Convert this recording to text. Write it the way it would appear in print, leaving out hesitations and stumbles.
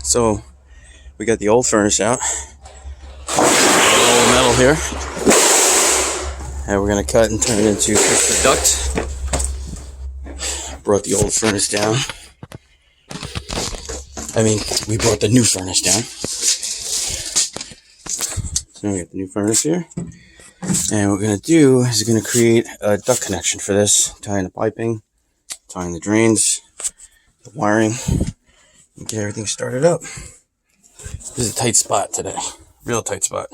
So we got the old furnace out, old metal here, and we're gonna cut and turn it into the duct. Brought the old furnace down. I mean, we brought the new furnace down. So we got the new furnace here, and what we're gonna do is we're gonna create a duct connection for this, tying the piping, tying the drains, the wiring, and get everything started up. This is a tight spot today, real tight spot.